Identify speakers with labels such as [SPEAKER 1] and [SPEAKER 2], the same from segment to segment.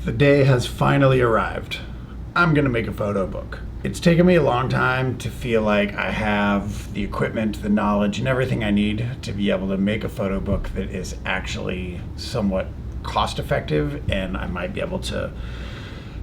[SPEAKER 1] The day has finally arrived. I'm gonna make a photo book. It's taken me a long time to feel like I have the equipment, the knowledge, and everything I need to be able to make a photo book that is actually somewhat cost effective, and I might be able to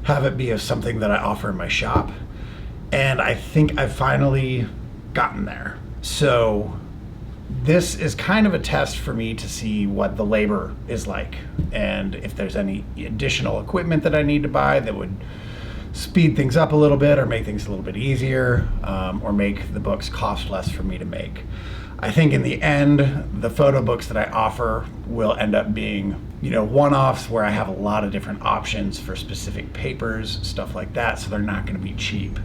[SPEAKER 1] have it be something that I offer in my shop. And I think I've finally gotten there. So this is kind of a test for me to see what the labor is like and if there's any additional equipment that I need to buy that would speed things up a little bit or make things a little bit easier, or make the books cost less for me to make. I think in the end, the photo books that I offer will end up being, one-offs where I have a lot of different options for specific papers, stuff like that, so they're not going to be cheap.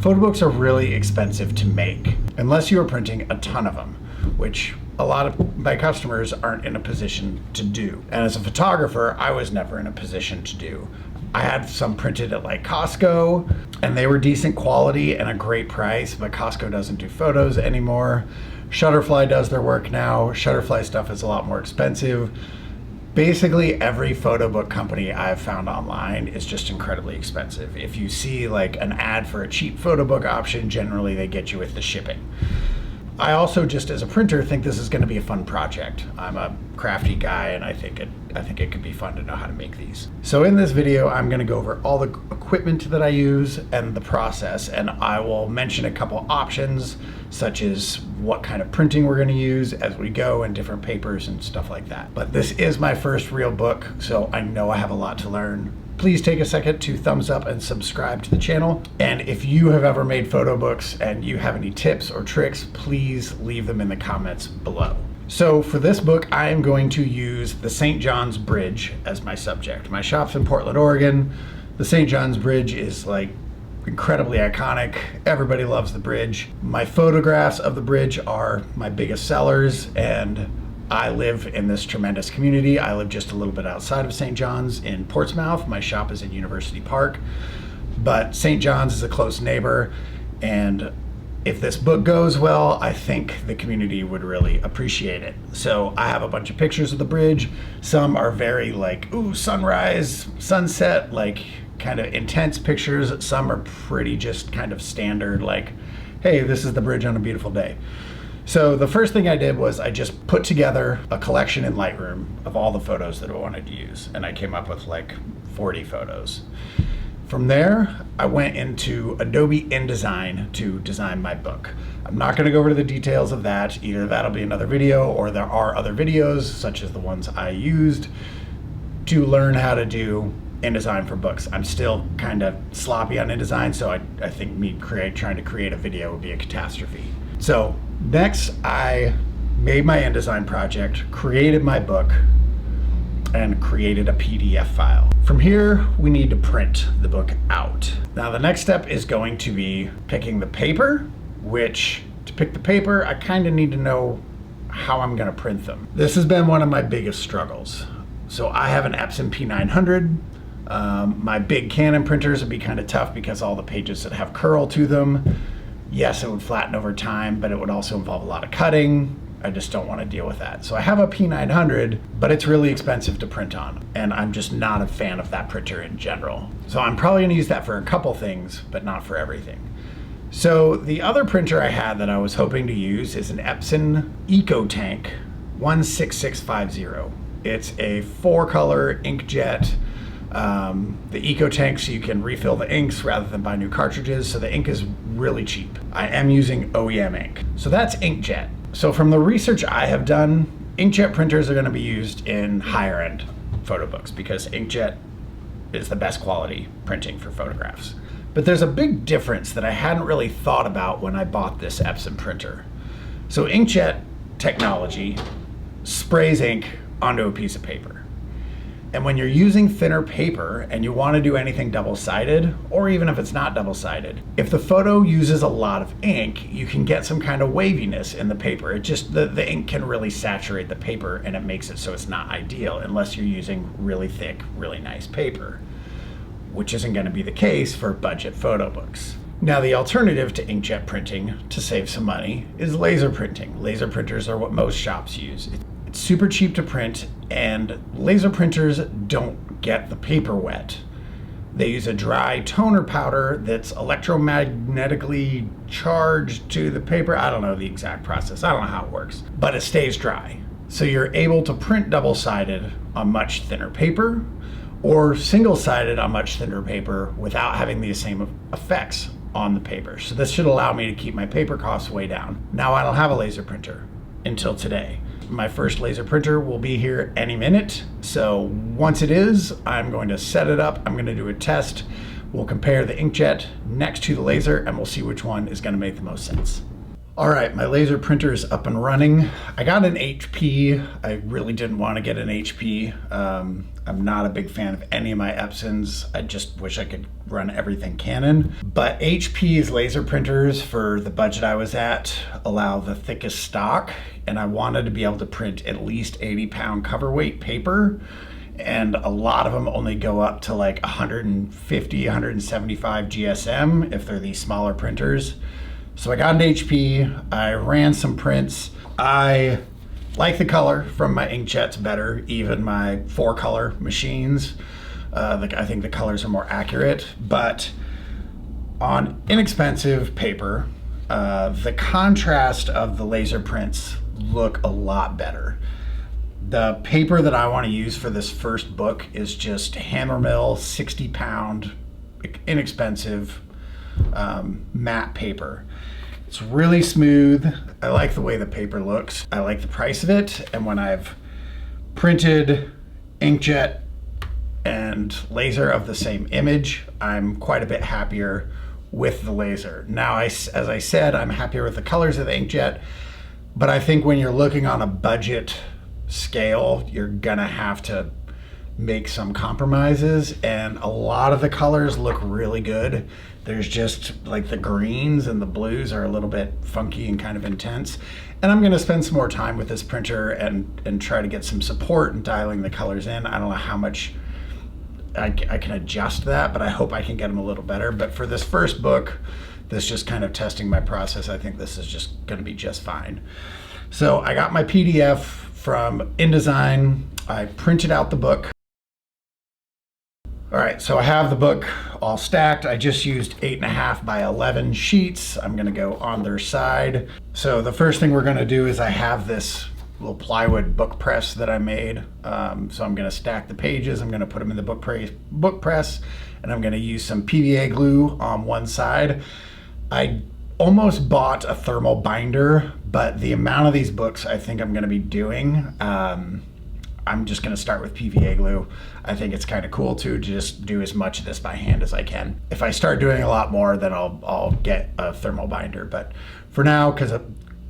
[SPEAKER 1] Photo books are really expensive to make, unless you are printing a ton of them, which a lot of my customers aren't in a position to do. And as a photographer, I was never in a position to do. I had some printed at like Costco, and they were decent quality and a great price, but Costco doesn't do photos anymore. Shutterfly does their work now. Shutterfly stuff is a lot more expensive. Basically, every photo book company I've found online is just incredibly expensive. If you see like an ad for a cheap photo book option, generally they get you with the shipping. I also, just as a printer, think this is going to be a fun project. I'm a crafty guy, and I think it could be fun to know how to make these. So in this video, I'm going to go over all the equipment that I use and the process, and I will mention a couple options, such as what kind of printing we're going to use as we go and different papers and stuff like that. But this is my first real book, so I know I have a lot to learn. Please take a second to thumbs up and subscribe to the channel. And if you have ever made photo books and you have any tips or tricks, please leave them in the comments below. So for this book, I am going to use the St. John's Bridge as my subject. My shop's in Portland, Oregon. The St. John's Bridge is like incredibly iconic. Everybody loves the bridge. My photographs of the bridge are my biggest sellers, and I live in this tremendous community. I live just a little bit outside of St. John's in Portsmouth. My shop is in University Park, but St. John's is a close neighbor, and if this book goes well, I think the community would really appreciate it. So I have a bunch of pictures of the bridge. Some are very like, ooh, sunrise, sunset, like kind of intense pictures. Some are pretty just kind of standard, like, hey, this is the bridge on a beautiful day. So the first thing I did was I just put together a collection in Lightroom of all the photos that I wanted to use, and I came up with like 40 photos. From there, I went into Adobe InDesign to design my book. I'm not going to go over the details of that. Either that'll be another video, or there are other videos, such as the ones I used, to learn how to do InDesign for books. I'm still kind of sloppy on InDesign, so I think me trying to create a video would be a catastrophe. So next, I made my InDesign project, created my book, and created a PDF file. From here, we need to print the book out. Now, the next step is going to be picking the paper, which to pick the paper, I kind of need to know how I'm going to print them. This has been one of my biggest struggles. So I have an Epson P900. My big Canon printers would be kind of tough because all the pages that have curl to them. Yes, it would flatten over time, but it would also involve a lot of cutting. I just don't want to deal with that. So I have a P900, but it's really expensive to print on, and I'm just not a fan of that printer in general. So I'm probably going to use that for a couple things, but not for everything. So the other printer I had that I was hoping to use is an Epson EcoTank 16650. It's a 4-color inkjet. The EcoTank, so you can refill the inks rather than buy new cartridges, so the ink is really cheap. I am using OEM ink. So that's inkjet. So from the research I have done, inkjet printers are going to be used in higher end photo books because inkjet is the best quality printing for photographs. But there's a big difference that I hadn't really thought about when I bought this Epson printer. So inkjet technology sprays ink onto a piece of paper. And when you're using thinner paper and you want to do anything double-sided, or even if it's not double-sided, if the photo uses a lot of ink, you can get some kind of waviness in the paper. It just, the ink can really saturate the paper, and it makes it so it's not ideal unless you're using really thick, really nice paper, which isn't going to be the case for budget photo books. Now, the alternative to inkjet printing to save some money is laser printing. Laser printers are what most shops use. super cheap to print, and laser printers don't get the paper wet. They use a dry toner powder that's electromagnetically charged to the paper. I don't know the exact process. I don't know how it works, but it stays dry. So you're able to print double-sided on much thinner paper, or single-sided on much thinner paper without having the same effects on the paper. So this should allow me to keep my paper costs way down. Now, I don't have a laser printer until today. My first laser printer will be here any minute. So once it is, I'm going to set it up. I'm going to do a test. We'll compare the inkjet next to the laser, and we'll see which one is going to make the most sense. All right, my laser printer is up and running. I got an HP. I really didn't want to get an HP. I'm not a big fan of any of my Epsons. I just wish I could run everything Canon. But HP's laser printers, for the budget I was at, allow the thickest stock, and I wanted to be able to print at least 80-pound cover weight paper. And a lot of them only go up to like 150, 175 GSM if they're these smaller printers. So I got an HP, I ran some prints. I like the color from my inkjets better, even my 4-color machines. I think the colors are more accurate, but on inexpensive paper, the contrast of the laser prints look a lot better. The paper that I want to use for this first book is just Hammermill 60-pound, inexpensive matte paper. It's really smooth. I like the way the paper looks. I like the price of it. And when I've printed inkjet and laser of the same image, I'm quite a bit happier with the laser. Now, as I said, I'm happier with the colors of the inkjet, but I think when you're looking on a budget scale, you're gonna have to make some compromises, and a lot of the colors look really good. There's just like the greens and the blues are a little bit funky and kind of intense. And I'm gonna spend some more time with this printer and try to get some support in dialing the colors in. I don't know how much I can adjust that, but I hope I can get them a little better. But for this first book, this just kind of testing my process, I think this is just gonna be just fine. So I got my PDF from InDesign. I printed out the book. All right, so I have the book all stacked. I just used 8.5 by 11 sheets. I'm gonna go on their side. So the first thing we're gonna do is I have this little plywood book press that I made. So I'm gonna stack the pages. I'm gonna put them in the book press, and I'm gonna use some PVA glue on one side. I almost bought a thermal binder, but the amount of these books I think I'm gonna be doing, I'm just gonna start with PVA glue. I think it's kind of cool to just do as much of this by hand as I can. If I start doing a lot more, then I'll get a thermal binder. But for now,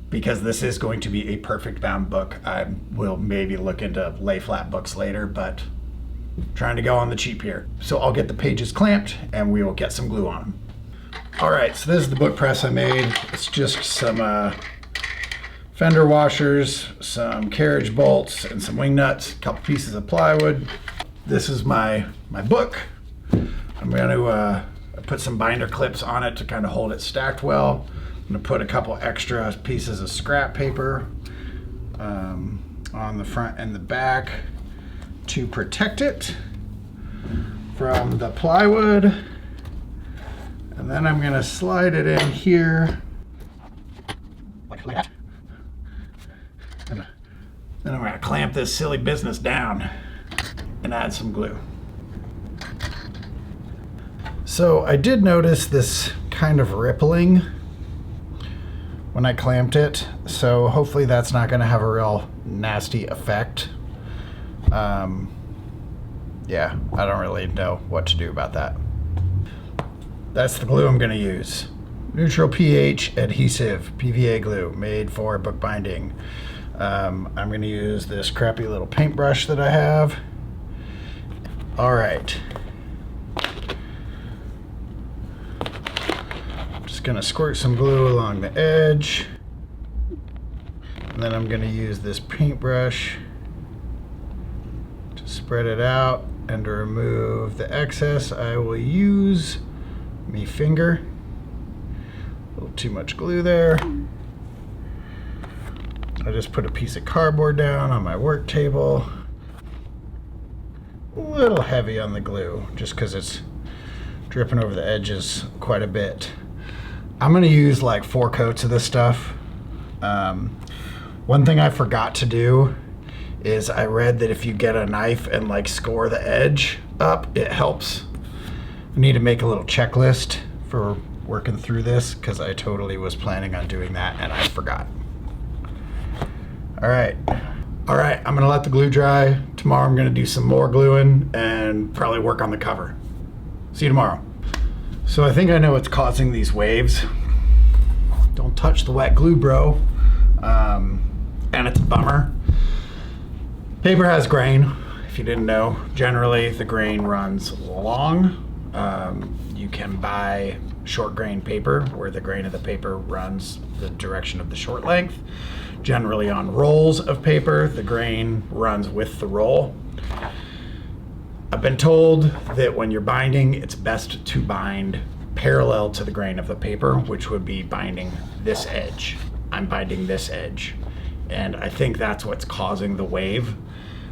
[SPEAKER 1] because this is going to be a perfect bound book, I will maybe look into lay flat books later, but I'm trying to go on the cheap here. So I'll get the pages clamped and we will get some glue on them. All right, so this is the book press I made. It's just some fender washers, some carriage bolts, and some wing nuts, a couple pieces of plywood. This is my book. I'm going to put some binder clips on it to kind of hold it stacked well. I'm going to put a couple extra pieces of scrap paper on the front and the back to protect it from the plywood. And then I'm going to slide it in here like that. And then I'm going to clamp this silly business down and add some glue. So I did notice this kind of rippling when I clamped it, so hopefully that's not going to have a real nasty effect. Yeah, I don't really know what to do about that. That's the glue I'm going to use. Neutral pH adhesive PVA glue made for bookbinding. I'm going to use this crappy little paintbrush that I have. All right. Just going to squirt some glue along the edge. And then I'm going to use this paintbrush to spread it out, and to remove the excess I will use my finger. A little too much glue there. I just put a piece of cardboard down on my work table. A little heavy on the glue, just because it's dripping over the edges quite a bit. I'm gonna use like 4 coats of this stuff. One thing I forgot to do is I read that if you get a knife and like score the edge up, it helps. I need to make a little checklist for working through this because I totally was planning on doing that and I forgot. All right, I'm gonna let the glue dry. Tomorrow I'm gonna do some more gluing and probably work on the cover. See you tomorrow. So I think I know what's causing these waves. Don't touch the wet glue, bro. And it's a bummer. Paper has grain, if you didn't know. Generally, the grain runs long. You can buy short grain paper where the grain of the paper runs the direction of the short length. Generally on rolls of paper, the grain runs with the roll. I've been told that when you're binding, it's best to bind parallel to the grain of the paper, which would be binding this edge. I'm binding this edge. And I think that's what's causing the wave.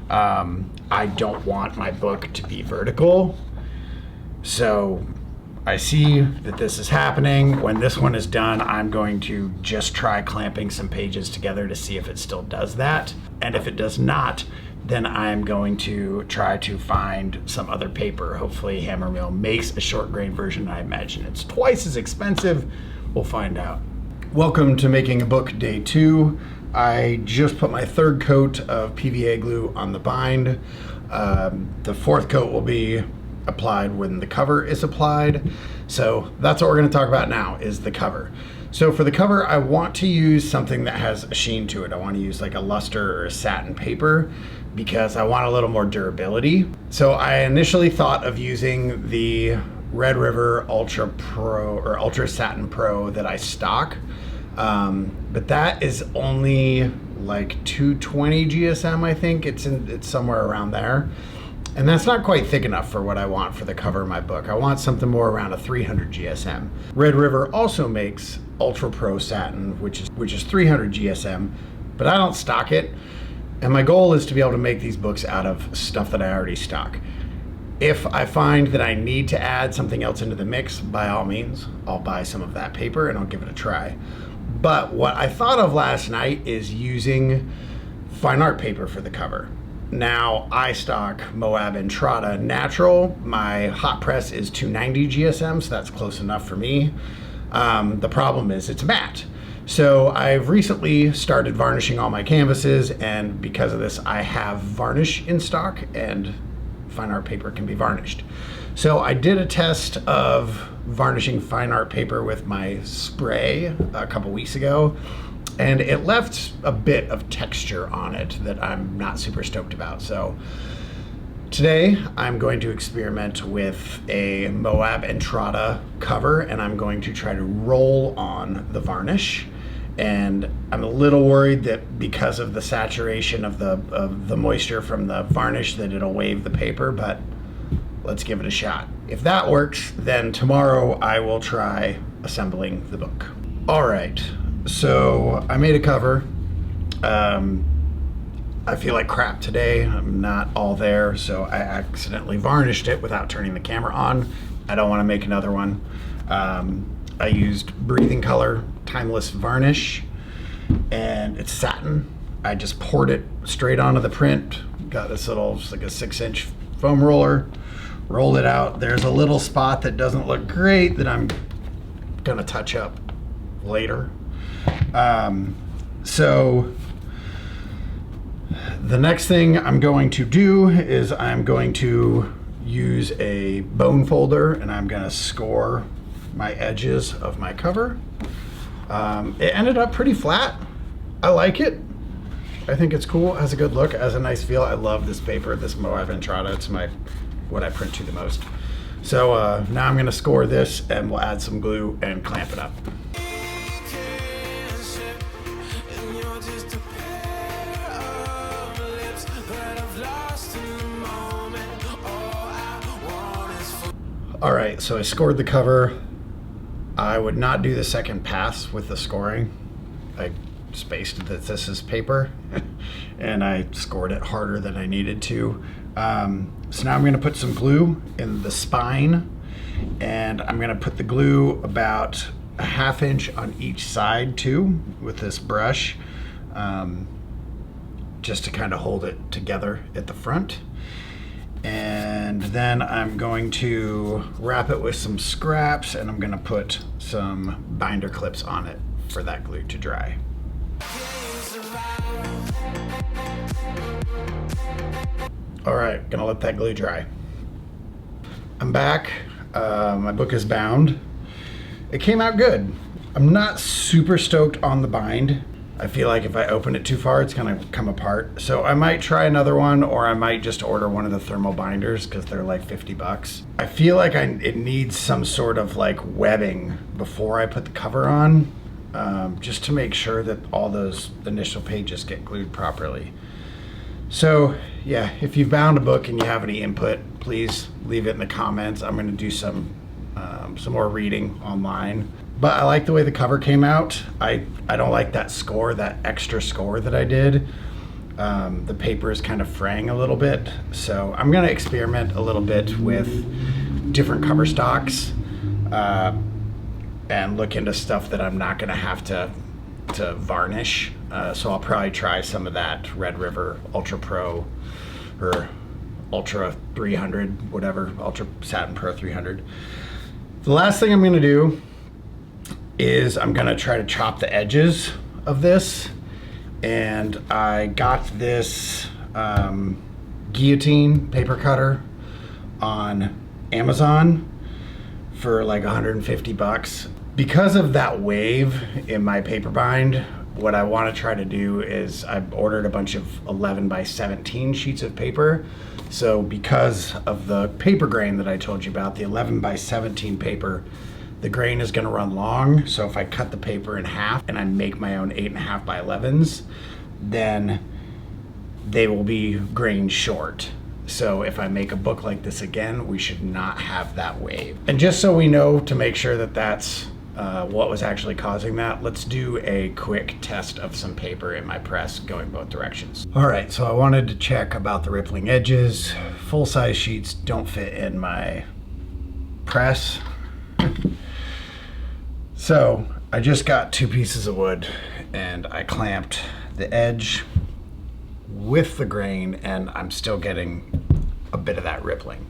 [SPEAKER 1] I don't want my book to be vertical. So I see that this is happening. When this one is done, I'm going to just try clamping some pages together to see if it still does that. And if it does not, then I'm going to try to find some other paper. Hopefully Hammermill makes a short grain version. I imagine it's twice as expensive. We'll find out. Welcome to Making a Book Day 2. I just put my 3rd coat of PVA glue on the bind. The 4th coat will be applied when the cover is applied. So that's what we're going to talk about now, is the cover. So for the cover, I want to use something that has a sheen to it. I want to use like a luster or a satin paper because I want a little more durability. So I initially thought of using the Red River Ultra Pro or Ultra Satin Pro that I stock. But that is only like 220 GSM, I think. It's somewhere around there. And that's not quite thick enough for what I want for the cover of my book. I want something more around a 300 GSM. Red River also makes Ultra Pro Satin, which is 300 GSM, but I don't stock it. And my goal is to be able to make these books out of stuff that I already stock. If I find that I need to add something else into the mix, by all means, I'll buy some of that paper and I'll give it a try. But what I thought of last night is using fine art paper for the cover. Now, I stock Moab Entrada Natural. My hot press is 290 GSM, so that's close enough for me. The problem is it's matte. So I've recently started varnishing all my canvases, and because of this, I have varnish in stock, and fine art paper can be varnished. So I did a test of varnishing fine art paper with my spray a couple weeks ago, and it left a bit of texture on it that I'm not super stoked about. So today I'm going to experiment with a Moab Entrada cover, and I'm going to try to roll on the varnish. And I'm a little worried that because of the saturation of the moisture from the varnish that it'll wave the paper, but let's give it a shot. If that works, then tomorrow I will try assembling the book. All right, so I made a cover. I feel like crap today. I'm not all there, so I accidentally varnished it without turning the camera on. I don't want to make another one. I used Breathing Color Timeless Varnish, and it's satin. I just poured it straight onto the print. Got this little, just like a 6-inch foam roller, rolled it out. There's a little spot that doesn't look great that I'm gonna touch up later. So the next thing I'm going to do is I'm going to use a bone folder, and I'm gonna score my edges of my cover. It ended up pretty flat. I like it. I think it's cool. It has a good look. It has a nice feel. I love this paper, this Moab Entrada. It's what I print to the most. So now I'm gonna score this, and we'll add some glue and clamp it up. All right, so I scored the cover. I would not do the second pass with the scoring. I spaced that this is paper and I scored it harder than I needed to. So now I'm going to put some glue in the spine, and I'm going to put the glue about a 1/2 inch on each side too with this brush, just to kind of hold it together at the front. And then I'm going to wrap it with some scraps, and I'm going to put some binder clips on it for that glue to dry. All right, gonna let that glue dry. I'm back. My book is bound. It came out good. I'm not super stoked on the bind. I feel like if I open it too far, it's gonna come apart. So I might try another one, or I might just order one of the thermal binders because they're like 50 bucks. I feel like it needs some sort of like webbing before I put the cover on, just to make sure that all those initial pages get glued properly. So yeah, if you've bound a book and you have any input, please leave it in the comments. I'm gonna do some more reading online. But I like the way the cover came out. I don't like that score, that extra score that I did. The paper is kind of fraying a little bit. So I'm gonna experiment a little bit with different cover stocks and look into stuff that I'm not gonna have to varnish. So I'll probably try some of that Red River Ultra Pro or Ultra 300, whatever, Ultra Satin Pro 300. The last thing I'm gonna do is I'm gonna try to chop the edges of this. And I got this guillotine paper cutter on Amazon for like 150 bucks. Because of that wave in my paper bind, what I want to try to do is I've ordered a bunch of 11 by 17 sheets of paper. So because of the paper grain that I told you about, the 11 by 17 paper, the grain is going to run long. So if I cut the paper in half and I make my own 8.5 by 11s, then they will be grain short. So if I make a book like this again, we should not have that wave. And just so we know, to make sure that that's what was actually causing that, let's do a quick test of some paper in my press going both directions. All right, so I wanted to check about the rippling edges. Full-size sheets don't fit in my press. So I just got 2 pieces of wood and I clamped the edge with the grain, and I'm still getting a bit of that rippling.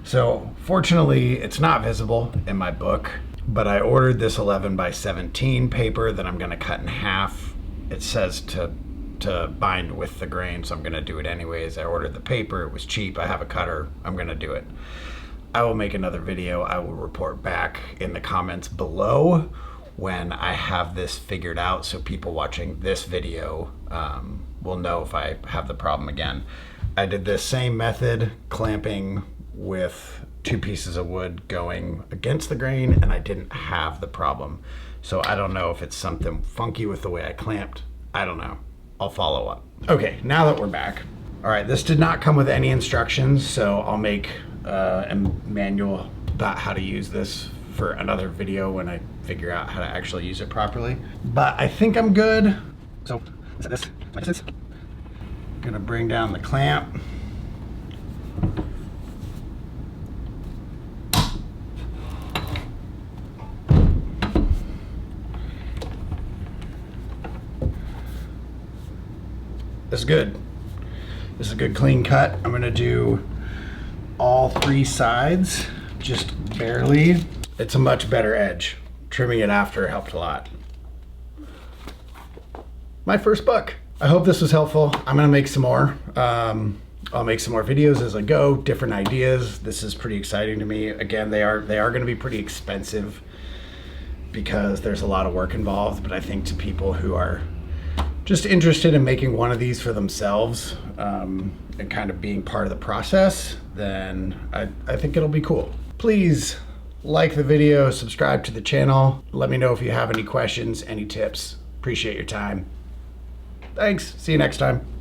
[SPEAKER 1] So fortunately, it's not visible in my book, but I ordered this 11 by 17 paper that I'm gonna cut in half. It says to bind with the grain, so I'm gonna do it anyways. I ordered the paper, it was cheap, I have a cutter, I'm gonna do it. I will make another video. I will report back in the comments below when I have this figured out, so people watching this video will know if I have the problem again. I did this same method, clamping with 2 pieces of wood going against the grain, and I didn't have the problem. So I don't know if it's something funky with the way I clamped. I don't know. I'll follow up. Okay, now that we're back. All right, this did not come with any instructions, so I'll make a manual about how to use this for another video when I figure out how to actually use it properly. But I think I'm good. So set this like this. Gonna bring down the clamp. This is good. This is a good clean cut. I'm gonna do all 3 sides, just barely. It's a much better edge. Trimming it after helped a lot. My first book. I hope this was helpful. I'm gonna make some more. I'll make some more videos as I go, different ideas. This is pretty exciting to me. Again, they are gonna be pretty expensive because there's a lot of work involved, but I think to people who are just interested in making one of these for themselves and kind of being part of the process, then I think it'll be cool. Please like the video, subscribe to the channel. Let me know if you have any questions, any tips. Appreciate your time. Thanks. See you next time.